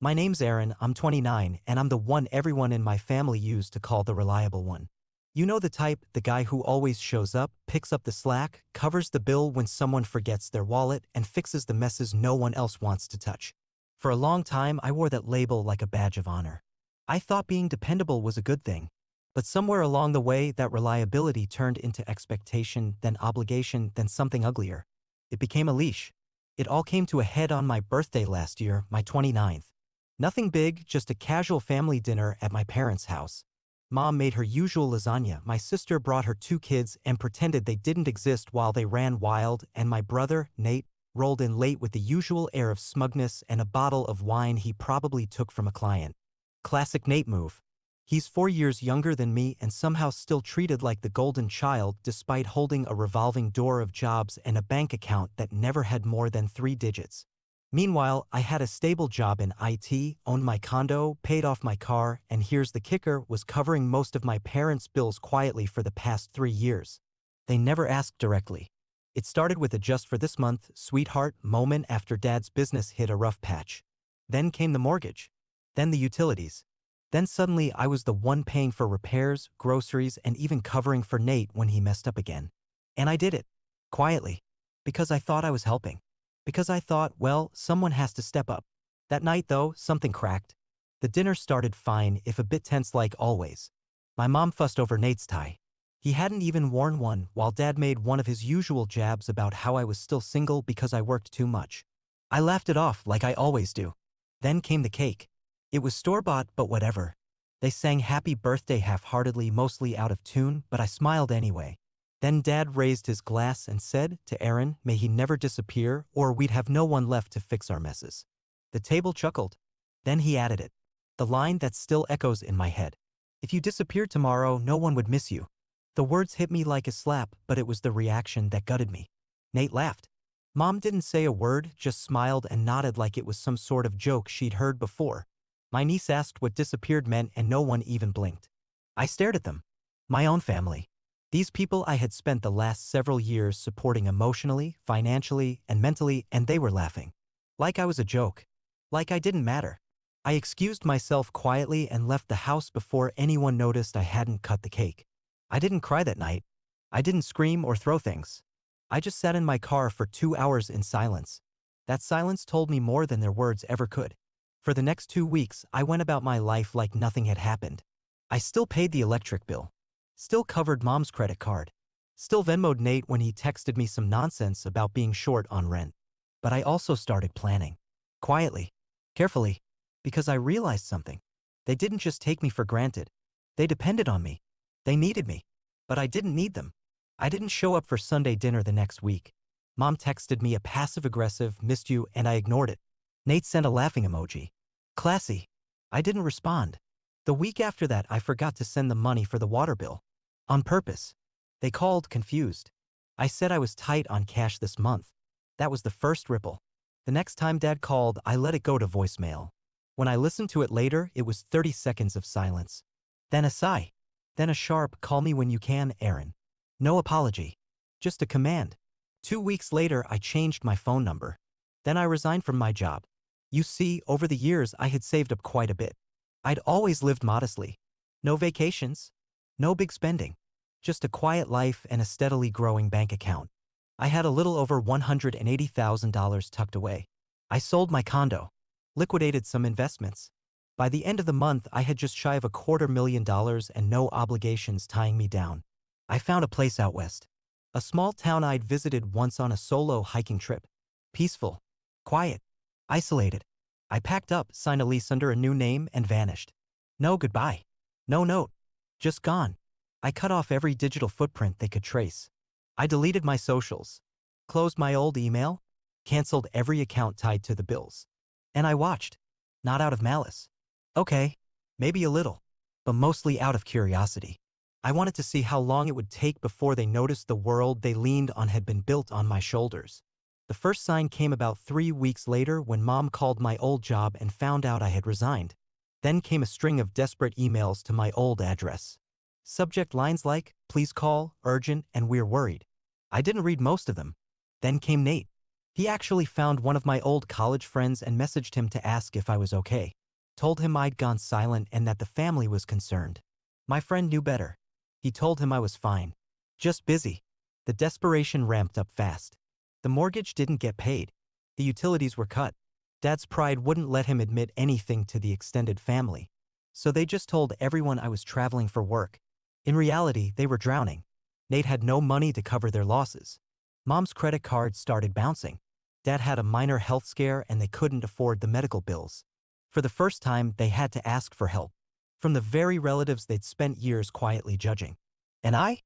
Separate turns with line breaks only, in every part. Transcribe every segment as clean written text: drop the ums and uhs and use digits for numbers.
My name's Aaron, I'm 29, and I'm the one everyone in my family used to call the reliable one. You know the type, the guy who always shows up, picks up the slack, covers the bill when someone forgets their wallet, and fixes the messes no one else wants to touch. For a long time, I wore that label like a badge of honor. I thought being dependable was a good thing. But somewhere along the way, that reliability turned into expectation, then obligation, then something uglier. It became a leash. It all came to a head on my birthday last year, my 29th. Nothing big, just a casual family dinner at my parents' house. Mom made her usual lasagna, my sister brought her two kids and pretended they didn't exist while they ran wild, and my brother, Nate, rolled in late with the usual air of smugness and a bottle of wine he probably took from a client. Classic Nate move. He's 4 years younger than me and somehow still treated like the golden child despite holding a revolving door of jobs and a bank account that never had more than 3 digits. Meanwhile, I had a stable job in IT, owned my condo, paid off my car, and here's the kicker, was covering most of my parents' bills quietly for the past 3 years. They never asked directly. It started with a just for this month, sweetheart moment after Dad's business hit a rough patch. Then came the mortgage. Then the utilities. Then suddenly I was the one paying for repairs, groceries, and even covering for Nate when he messed up again. And I did it. Quietly. Because I thought I was helping. Because I thought, well, someone has to step up. That night, though, something cracked. The dinner started fine, if a bit tense like always. My mom fussed over Nate's tie. He hadn't even worn one, while Dad made one of his usual jabs about how I was still single because I worked too much. I laughed it off like I always do. Then came the cake. It was store-bought, but whatever. They sang happy birthday half-heartedly, mostly out of tune, but I smiled anyway. Then Dad raised his glass and said, to Aaron, may he never disappear, or we'd have no one left to fix our messes. The table chuckled. Then he added it. The line that still echoes in my head. If you disappeared tomorrow, no one would miss you. The words hit me like a slap, but it was the reaction that gutted me. Nate laughed. Mom didn't say a word, just smiled and nodded like it was some sort of joke she'd heard before. My niece asked what disappeared meant and no one even blinked. I stared at them. My own family. These people I had spent the last several years supporting emotionally, financially, and mentally, and they were laughing. Like I was a joke. Like I didn't matter. I excused myself quietly and left the house before anyone noticed I hadn't cut the cake. I didn't cry that night. I didn't scream or throw things. I just sat in my car for 2 hours in silence. That silence told me more than their words ever could. For the next 2 weeks, I went about my life like nothing had happened. I still paid the electric bill. Still covered Mom's credit card. Still Venmo'd Nate when he texted me some nonsense about being short on rent. But I also started planning. Quietly. Carefully. Because I realized something. They didn't just take me for granted. They depended on me. They needed me. But I didn't need them. I didn't show up for Sunday dinner the next week. Mom texted me a passive-aggressive, missed you, and I ignored it. Nate sent a laughing emoji. Classy. I didn't respond. The week after that, I forgot to send the money for the water bill. On purpose. They called, confused. I said I was tight on cash this month. That was the first ripple. The next time Dad called, I let it go to voicemail. When I listened to it later, it was 30 seconds of silence. Then a sigh. Then a sharp, call me when you can, Aaron. No apology. Just a command. 2 weeks later, I changed my phone number. Then I resigned from my job. You see, over the years, I had saved up quite a bit. I'd always lived modestly. No vacations. No big spending. Just a quiet life and a steadily growing bank account. I had a little over $180,000 tucked away. I sold my condo. Liquidated some investments. By the end of the month, I had just shy of $250,000 and no obligations tying me down. I found a place out west. A small town I'd visited once on a solo hiking trip. Peaceful. Quiet. Isolated. I packed up, signed a lease under a new name, and vanished. No goodbye. No note. Just gone. I cut off every digital footprint they could trace. I deleted my socials. Closed my old email. Canceled every account tied to the bills. And I watched. Not out of malice. Okay. Maybe a little. But mostly out of curiosity. I wanted to see how long it would take before they noticed the world they leaned on had been built on my shoulders. The first sign came about 3 weeks later when Mom called my old job and found out I had resigned. Then came a string of desperate emails to my old address. Subject lines like, please call, urgent, and we're worried. I didn't read most of them. Then came Nate. He actually found one of my old college friends and messaged him to ask if I was okay. Told him I'd gone silent and that the family was concerned. My friend knew better. He told him I was fine. Just busy. The desperation ramped up fast. The mortgage didn't get paid. The utilities were cut. Dad's pride wouldn't let him admit anything to the extended family. So they just told everyone I was traveling for work. In reality, they were drowning. Nate had no money to cover their losses. Mom's credit card started bouncing. Dad had a minor health scare and they couldn't afford the medical bills. For the first time, they had to ask for help. From the very relatives they'd spent years quietly judging. And I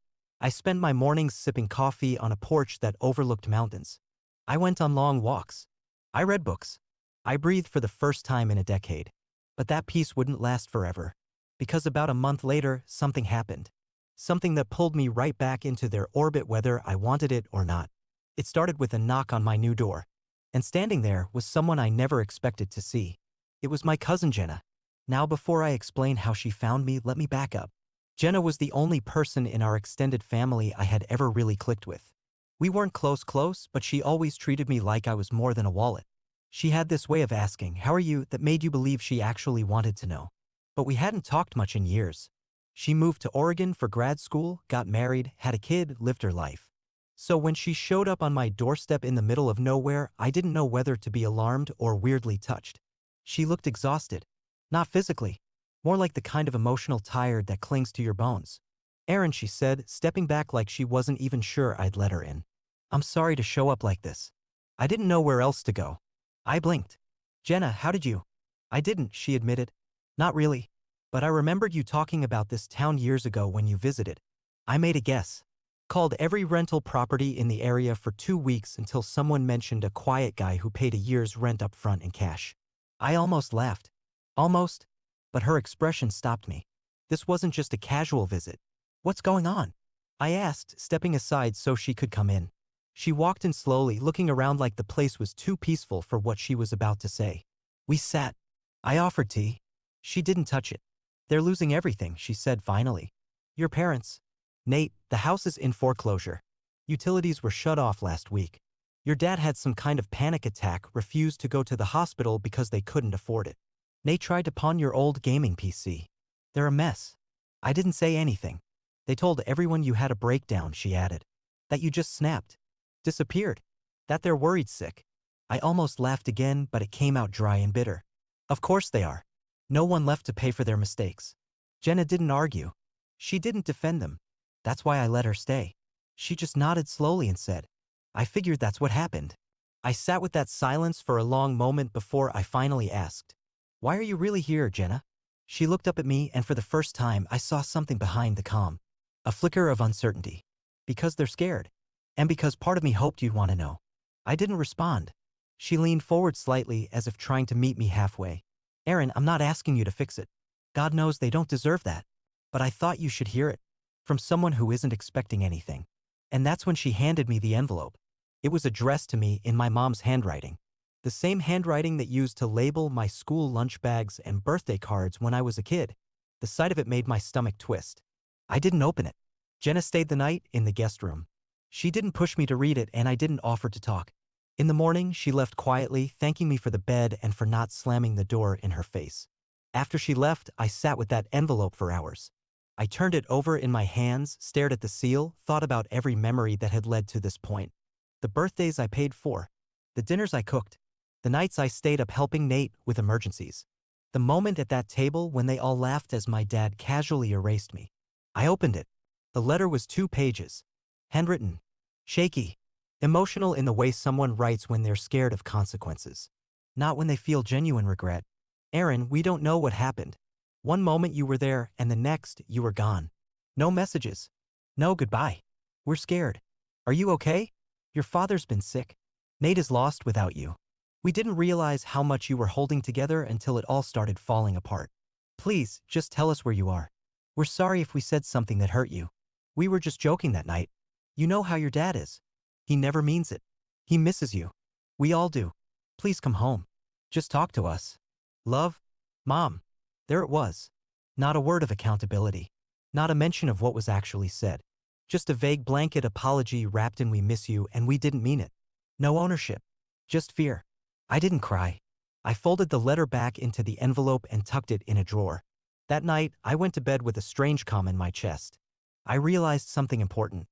spent my mornings sipping coffee on a porch that overlooked mountains. I went on long walks. I read books. I breathed for the first time in a decade. But that peace wouldn't last forever. Because about a month later, something happened. Something that pulled me right back into their orbit whether I wanted it or not. It started with a knock on my new door. And standing there was someone I never expected to see. It was my cousin Jenna. Now before I explain how she found me, let me back up. Jenna was the only person in our extended family I had ever really clicked with. We weren't close, but she always treated me like I was more than a wallet. She had this way of asking, "How are you?" that made you believe she actually wanted to know. But we hadn't talked much in years. She moved to Oregon for grad school, got married, had a kid, lived her life. So when she showed up on my doorstep in the middle of nowhere, I didn't know whether to be alarmed or weirdly touched. She looked exhausted. Not physically. More like the kind of emotional tired that clings to your bones. "Aaron," she said, stepping back like she wasn't even sure I'd let her in. "I'm sorry to show up like this. I didn't know where else to go." I blinked. "Jenna, how did you?" "I didn't," she admitted. "Not really. But I remembered you talking about this town years ago when you visited. I made a guess. Called every rental property in the area for 2 weeks until someone mentioned a quiet guy who paid a year's rent up front in cash." I almost laughed. Almost. But her expression stopped me. This wasn't just a casual visit. "What's going on?" I asked, stepping aside so she could come in. She walked in slowly, looking around like the place was too peaceful for what she was about to say. We sat. I offered tea. She didn't touch it. "They're losing everything," she said finally. "Your parents." "Nate, the house is in foreclosure. Utilities were shut off last week. Your dad had some kind of panic attack, refused to go to the hospital because they couldn't afford it. Nate tried to pawn your old gaming PC. They're a mess." I didn't say anything. "They told everyone you had a breakdown," she added. "That you just snapped. Disappeared. That they're worried sick." I almost laughed again, but it came out dry and bitter. "Of course they are. No one left to pay for their mistakes." Jenna didn't argue. She didn't defend them. That's why I let her stay. She just nodded slowly and said, "I figured that's what happened." I sat with that silence for a long moment before I finally asked, "Why are you really here, Jenna?" She looked up at me, and for the first time I saw something behind the calm. A flicker of uncertainty. "Because they're scared. And because part of me hoped you'd want to know." I didn't respond. She leaned forward slightly as if trying to meet me halfway. "Aaron, I'm not asking you to fix it. God knows they don't deserve that. But I thought you should hear it. From someone who isn't expecting anything." And that's when she handed me the envelope. It was addressed to me in my mom's handwriting. The same handwriting that used to label my school lunch bags and birthday cards when I was a kid. The sight of it made my stomach twist. I didn't open it. Jenna stayed the night in the guest room. She didn't push me to read it, and I didn't offer to talk. In the morning, she left quietly, thanking me for the bed and for not slamming the door in her face. After she left, I sat with that envelope for hours. I turned it over in my hands, stared at the seal, thought about every memory that had led to this point. The birthdays I paid for. The dinners I cooked. The nights I stayed up helping Nate with emergencies. The moment at that table when they all laughed as my dad casually erased me. I opened it. The letter was 2 pages. Handwritten. Shaky. Emotional in the way someone writes when they're scared of consequences. Not when they feel genuine regret. "Aaron, we don't know what happened. One moment you were there, and the next, you were gone. No messages. No goodbye. We're scared. Are you okay? Your father's been sick. Nate is lost without you. We didn't realize how much you were holding together until it all started falling apart. Please, just tell us where you are. We're sorry if we said something that hurt you. We were just joking that night. You know how your dad is. He never means it. He misses you. We all do. Please come home. Just talk to us. Love, Mom." There it was. Not a word of accountability. Not a mention of what was actually said. Just a vague blanket apology wrapped in "we miss you and we didn't mean it." No ownership. Just fear. I didn't cry. I folded the letter back into the envelope and tucked it in a drawer. That night, I went to bed with a strange calm in my chest. I realized something important.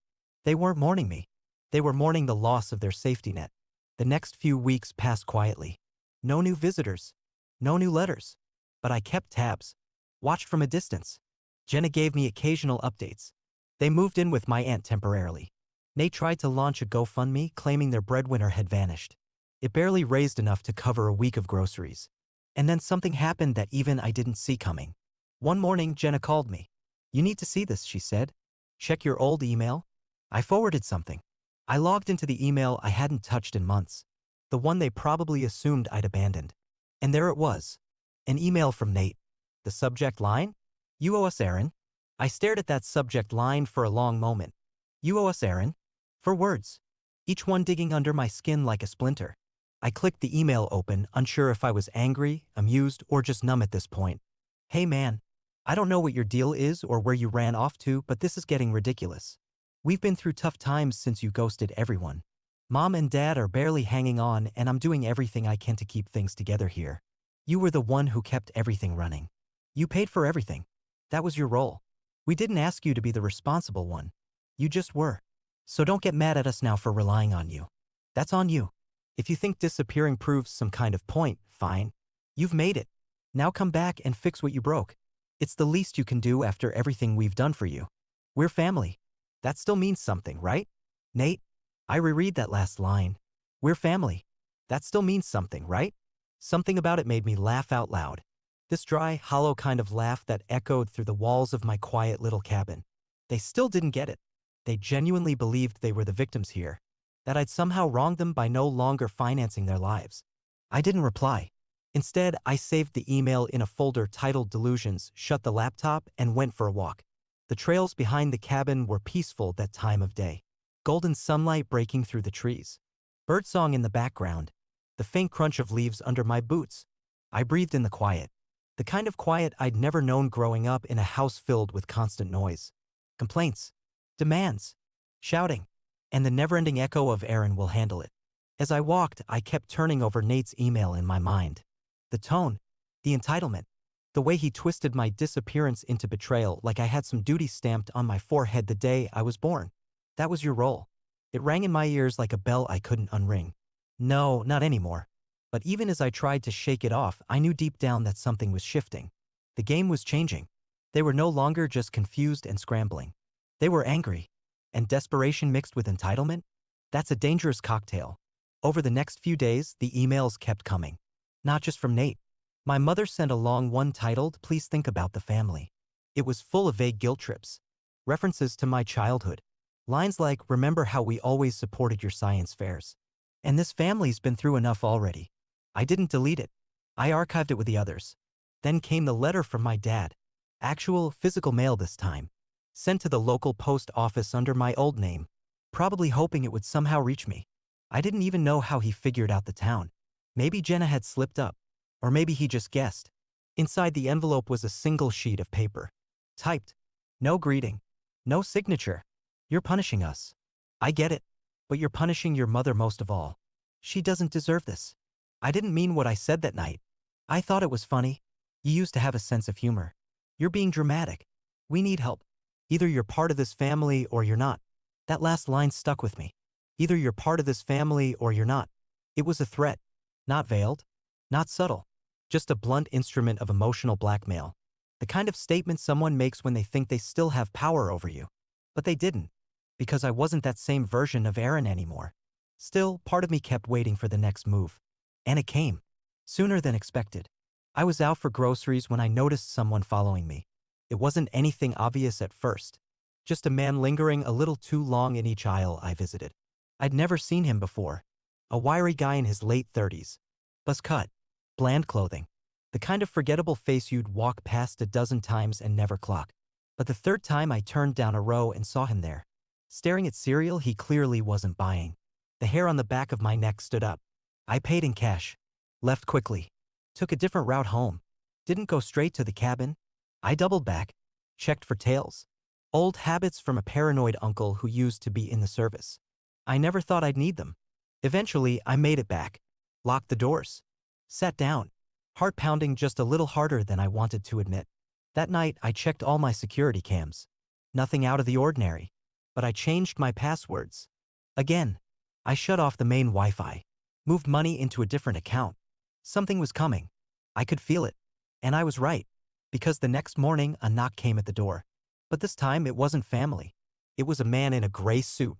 They weren't mourning me. They were mourning the loss of their safety net. The next few weeks passed quietly. No new visitors. No new letters. But I kept tabs. Watched from a distance. Jenna gave me occasional updates. They moved in with my aunt temporarily. Nate tried to launch a GoFundMe claiming their breadwinner had vanished. It barely raised enough to cover a week of groceries. And then something happened that even I didn't see coming. One morning, Jenna called me. "You need to see this," she said. "Check your old email." I forwarded something. I logged into the email I hadn't touched in months. The one they probably assumed I'd abandoned. And there it was. An email from Nate. The subject line? "You owe us, Aaron." I stared at that subject line for a long moment. "You owe us, Aaron." 4 words. Each one digging under my skin like a splinter. I clicked the email open, unsure if I was angry, amused, or just numb at this point. "Hey man, I don't know what your deal is or where you ran off to, but this is getting ridiculous. We've been through tough times since you ghosted everyone. Mom and Dad are barely hanging on, and I'm doing everything I can to keep things together here. You were the one who kept everything running. You paid for everything. That was your role. We didn't ask you to be the responsible one. You just were. So don't get mad at us now for relying on you. That's on you. If you think disappearing proves some kind of point, fine. You've made it. Now come back and fix what you broke. It's the least you can do after everything we've done for you. We're family. That still means something, right? Nate?" I reread that last line. "We're family. That still means something, right?" Something about it made me laugh out loud. This dry, hollow kind of laugh that echoed through the walls of my quiet little cabin. They still didn't get it. They genuinely believed they were the victims here, that I'd somehow wronged them by no longer financing their lives. I didn't reply. Instead, I saved the email in a folder titled Delusions, shut the laptop, and went for a walk. The trails behind the cabin were peaceful that time of day. Golden sunlight breaking through the trees. Birdsong in the background. The faint crunch of leaves under my boots. I breathed in the quiet. The kind of quiet I'd never known growing up in a house filled with constant noise. Complaints. Demands. Shouting. And the never-ending echo of "Aaron will handle it." As I walked, I kept turning over Nate's email in my mind. The tone. The entitlement. The way he twisted my disappearance into betrayal like I had some duty stamped on my forehead the day I was born. "That was your role." It rang in my ears like a bell I couldn't unring. No, not anymore. But even as I tried to shake it off, I knew deep down that something was shifting. The game was changing. They were no longer just confused and scrambling. They were angry. And desperation mixed with entitlement? That's a dangerous cocktail. Over the next few days, the emails kept coming. Not just from Nate. My mother sent a long one titled, "Please think about the family." It was full of vague guilt trips. References to my childhood. Lines like, "Remember how we always supported your science fairs. And this family's been through enough already." I didn't delete it. I archived it with the others. Then came the letter from my dad. Actual, physical mail this time. Sent to the local post office under my old name. Probably hoping it would somehow reach me. I didn't even know how he figured out the town. Maybe Jenna had slipped up. Or maybe he just guessed. Inside the envelope was a single sheet of paper. Typed. No greeting. No signature. "You're punishing us. I get it. But you're punishing your mother most of all. She doesn't deserve this." I didn't mean what I said that night. I thought it was funny. You used to have a sense of humor. You're being dramatic. We need help. Either you're part of this family or you're not. That last line stuck with me. Either you're part of this family or you're not. It was a threat. Not veiled. Not subtle. Just a blunt instrument of emotional blackmail. The kind of statement someone makes when they think they still have power over you. But they didn't. Because I wasn't that same version of Aaron anymore. Still, part of me kept waiting for the next move. And it came. Sooner than expected. I was out for groceries when I noticed someone following me. It wasn't anything obvious at first. Just a man lingering a little too long in each aisle I visited. I'd never seen him before. A wiry guy in his late 30s. Buzz cut. Bland clothing. The kind of forgettable face you'd walk past a dozen times and never clock. But the third time I turned down a row and saw him there. Staring at cereal he clearly wasn't buying. The hair on the back of my neck stood up. I paid in cash. Left quickly. Took a different route home. Didn't go straight to the cabin. I doubled back. Checked for tails. Old habits from a paranoid uncle who used to be in the service. I never thought I'd need them. Eventually, I made it back. locked the doors, sat down, heart pounding just a little harder than I wanted to admit. That night, I checked all my security cams. Nothing out of the ordinary. But I changed my passwords. Again, I shut off the main Wi-Fi, moved money into a different account. Something was coming. I could feel it. And I was right. Because the next morning, a knock came at the door. But this time, it wasn't family. It was a man in a gray suit.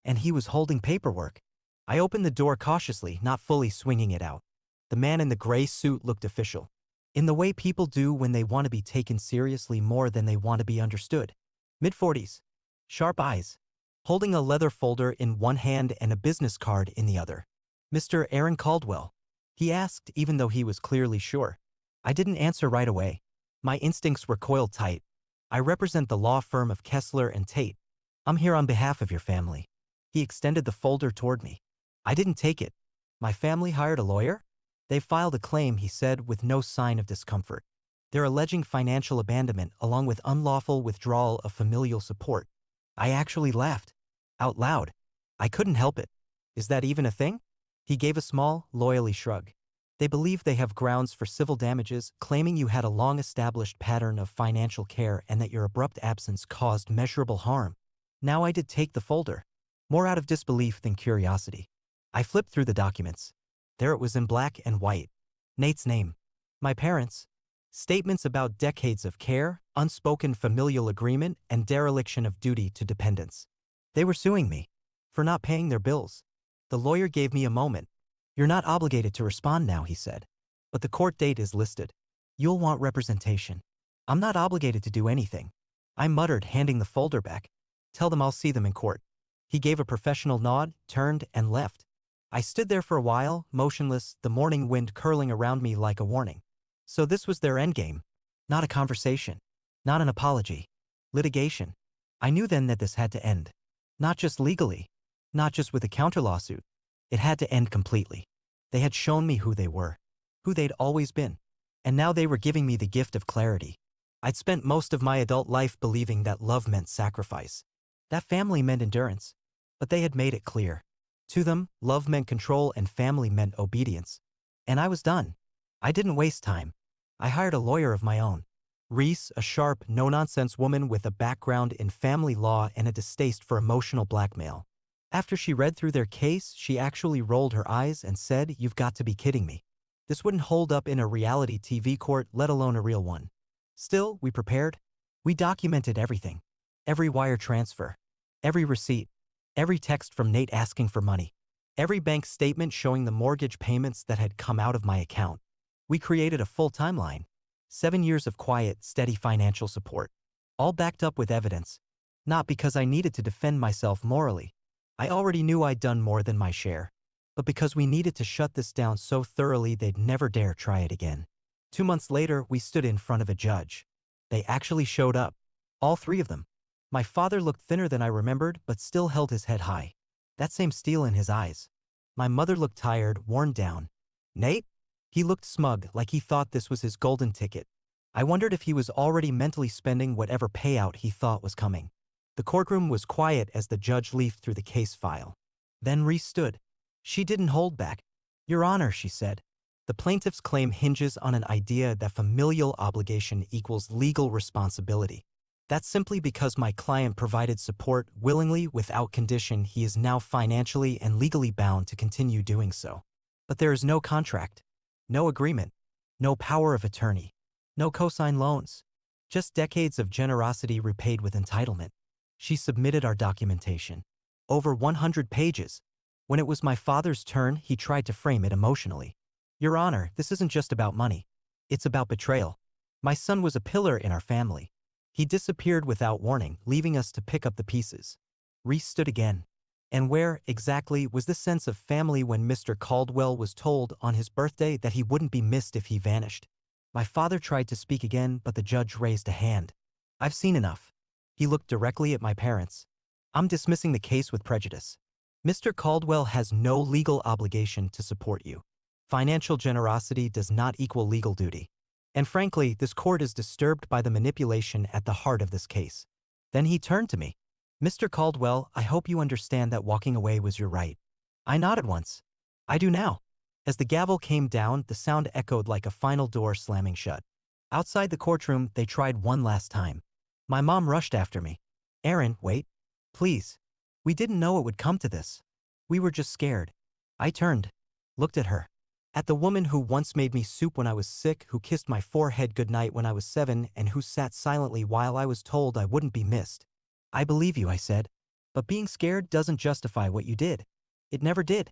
And he was holding paperwork. I opened the door cautiously, not fully swinging it out. The man in the gray suit looked official. In the way people do when they want to be taken seriously more than they want to be understood. Mid-40s. Sharp eyes. Holding a leather folder in one hand and a business card in the other. "Mr. Aaron Caldwell?" he asked, even though he was clearly sure. I didn't answer right away. My instincts were coiled tight. "I represent the law firm of Kessler and Tate. I'm here on behalf of your family." He extended the folder toward me. I didn't take it. "My family hired a lawyer? They filed a claim," he said with no sign of discomfort. "They're alleging financial abandonment along with unlawful withdrawal of familial support." I actually laughed. Out loud. I couldn't help it. "Is that even a thing?" He gave a small, loyally shrug. "They believe they have grounds for civil damages, claiming you had a long-established pattern of financial care and that your abrupt absence caused measurable harm." Now I did take the folder. More out of disbelief than curiosity. I flipped through the documents. There it was in black and white. Nate's name. My parents. Statements about decades of care, unspoken familial agreement, and dereliction of duty to dependents. They were suing me for not paying their bills. The lawyer gave me a moment. "You're not obligated to respond now," he said. "But the court date is listed. You'll want representation." "I'm not obligated to do anything," I muttered, handing the folder back. "Tell them I'll see them in court." He gave a professional nod, turned, and left. I stood there for a while, motionless, the morning wind curling around me like a warning. So this was their endgame. Not a conversation. Not an apology. Litigation. I knew then that this had to end. Not just legally. Not just with a counter-lawsuit. It had to end completely. They had shown me who they were. Who they'd always been. And now they were giving me the gift of clarity. I'd spent most of my adult life believing that love meant sacrifice. That family meant endurance. But they had made it clear. To them, love meant control and family meant obedience. And I was done. I didn't waste time. I hired a lawyer of my own. Reese, a sharp, no-nonsense woman with a background in family law and a distaste for emotional blackmail. After she read through their case, she actually rolled her eyes and said, "You've got to be kidding me. This wouldn't hold up in a reality TV court, let alone a real one." Still, we prepared. We documented everything. Every wire transfer. Every receipt. Every text from Nate asking for money. Every bank statement showing the mortgage payments that had come out of my account. We created a full timeline. 7 years of quiet, steady financial support. All backed up with evidence. Not because I needed to defend myself morally. I already knew I'd done more than my share. But because we needed to shut this down so thoroughly they'd never dare try it again. 2 months later, we stood in front of a judge. They actually showed up. All 3 of them. My father looked thinner than I remembered, but still held his head high. That same steel in his eyes. My mother looked tired, worn down. Nate? He looked smug, like he thought this was his golden ticket. I wondered if he was already mentally spending whatever payout he thought was coming. The courtroom was quiet as the judge leafed through the case file. Then Reese stood. She didn't hold back. "Your Honor," she said, "the plaintiff's claim hinges on an idea that familial obligation equals legal responsibility. That's simply because my client provided support willingly without condition. He is now financially and legally bound to continue doing so. But there is no contract, no agreement, no power of attorney, no cosign loans. Just decades of generosity repaid with entitlement." She submitted our documentation. Over 100 pages. When it was my father's turn, he tried to frame it emotionally. "Your Honor, this isn't just about money. It's about betrayal. My son was a pillar in our family. He disappeared without warning, leaving us to pick up the pieces." Reese stood again. And where, exactly, was the sense of family when Mr. Caldwell was told on his birthday that he wouldn't be missed if he vanished? My father tried to speak again, but the judge raised a hand. "I've seen enough." He looked directly at my parents. "I'm dismissing the case with prejudice. Mr. Caldwell has no legal obligation to support you. Financial generosity does not equal legal duty. And frankly, this court is disturbed by the manipulation at the heart of this case." Then he turned to me. "Mr. Caldwell, I hope you understand that walking away was your right." I nodded once. "I do now." As the gavel came down, the sound echoed like a final door slamming shut. Outside the courtroom, they tried one last time. My mom rushed after me. Aaron, wait. Please. We didn't know it would come to this. We were just scared. I turned. Looked at her. At the woman who once made me soup when I was sick, who kissed my forehead goodnight when I was 7, and who sat silently while I was told I wouldn't be missed. I believe you, I said. But being scared doesn't justify what you did. It never did.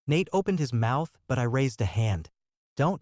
Nate opened his mouth, but I raised a hand. Don't.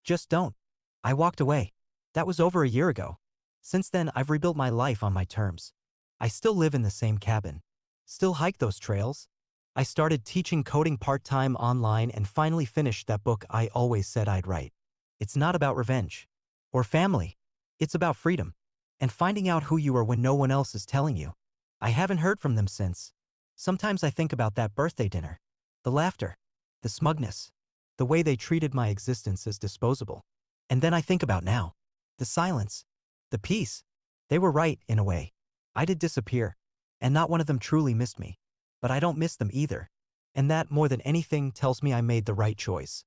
Just don't. I walked away. That was over a year ago. Since then, I've rebuilt my life on my terms. I still live in the same cabin. Still hike those trails. I started teaching coding part-time online and finally finished that book I always said I'd write. It's not about revenge. Or family. It's about freedom. And finding out who you are when no one else is telling you. I haven't heard from them since. Sometimes I think about that birthday dinner. The laughter. The smugness. The way they treated my existence as disposable. And then I think about now. The silence. The peace. They were right, in a way. I did disappear. And not one of them truly missed me. But I don't miss them either. And that, more than anything, tells me I made the right choice.